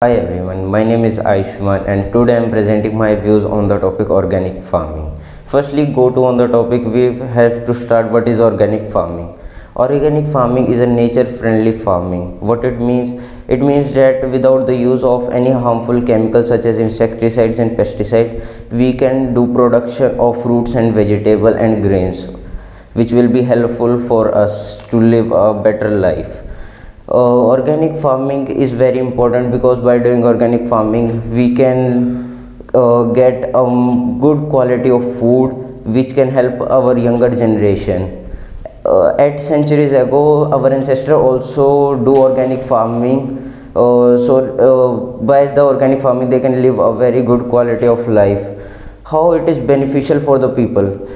Hi everyone, my name is Aishman and today I am presenting my views on the topic organic farming. Firstly, go to on the topic, we have to start what is organic farming. Organic farming is a nature friendly farming. What it means? It means that without the use of any harmful chemicals such as insecticides and pesticides, we can do production of fruits and vegetable and grains which will be helpful for us to live a better life. Organic farming is very important because by doing organic farming we can get good quality of food which can help our younger generation. At centuries ago our ancestors also do organic farming, by the organic farming they can live a very good quality of life. How it is beneficial for the people?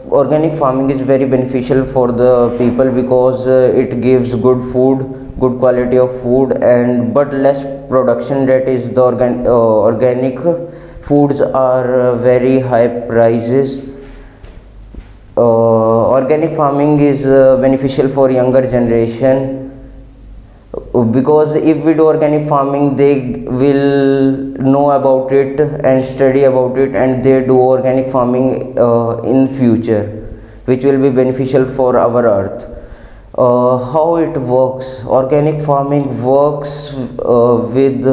Organic farming is very beneficial for the people because it gives good food, good quality of food, and but less production. That is the organic foods are very high prices. Organic farming is beneficial for younger generation because if we do organic farming they will know about it and study about it and they do organic farming in future, which will be beneficial for our earth. How it works? Organic farming works with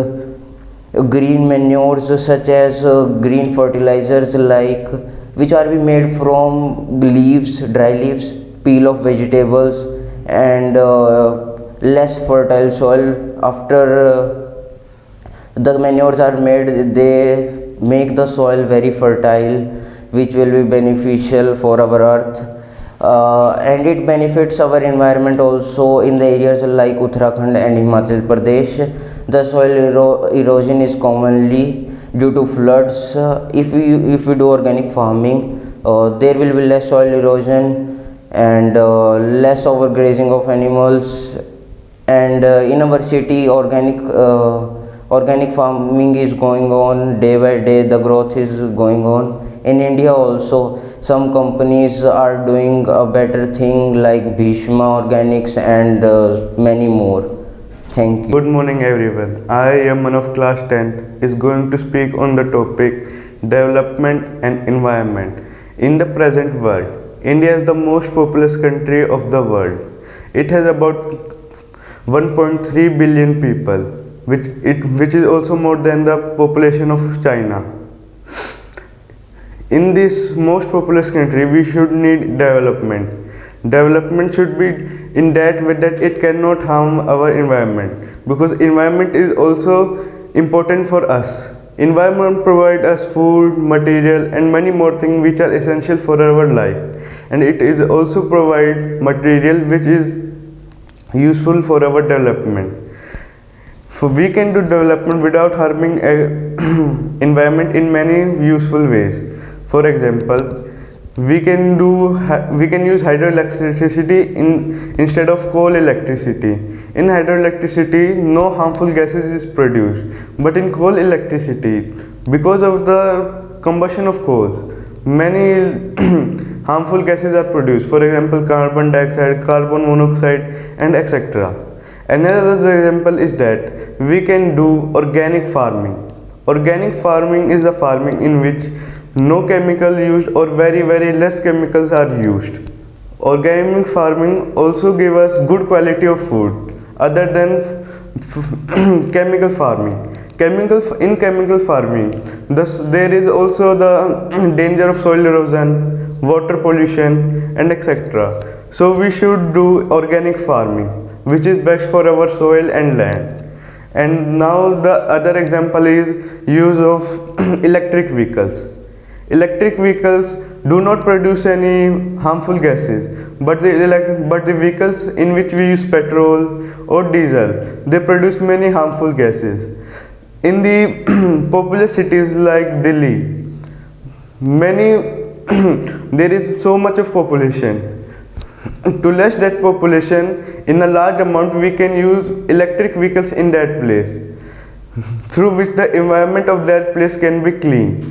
green manures such as green fertilizers like which are be made from leaves, dry leaves, peel of vegetables, and less fertile soil. After the manures are made, they make the soil very fertile, which will be beneficial for our earth. And it benefits our environment also in the areas like Uttarakhand and Himachal Pradesh. The soil erosion is commonly due to floods. If we do organic farming, there will be less soil erosion and less overgrazing of animals. And in our city organic farming is going on day by day, the growth is going on. In India also some companies are doing a better thing like Bhishma Organics and many more. Thank you. Good morning everyone. I am one of class 10th is going to speak on the topic development and environment. In the present world, India is the most populous country of the world. It has about 1.3 billion people, which is also more than the population of China. In this most populous country, we should need development. Development should be in that way that it cannot harm our environment, because environment is also important for us. Environment provide us food, material, and many more things which are essential for our life, and it is also provide material which is useful for our development. So we can do development without harming environment in many useful ways. For example, we can use hydroelectricity instead of coal electricity. In hydroelectricity, no harmful gases is produced, but in coal electricity, because of the combustion of coal, many harmful gases are produced. For example, carbon dioxide, carbon monoxide, and etc. Another example is that we can do organic farming. Organic farming is the farming in which no chemical used or very less chemicals are used. Organic farming also give us good quality of food other than chemical farming. In chemical farming, thus there is also the danger of soil erosion, water pollution, and etc. So we should do organic farming, which is best for our soil and land. And now the other example is use of electric vehicles. Electric vehicles do not produce any harmful gases, but the vehicles in which we use petrol or diesel, they produce many harmful gases. In the populous cities like Delhi, there is so much of population. To less that population in a large amount, we can use electric vehicles in that place, through which the environment of that place can be clean.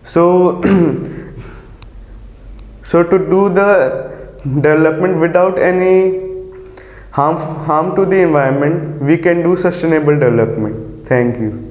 So to do the development without any harm to the environment, we can do sustainable development. Thank you.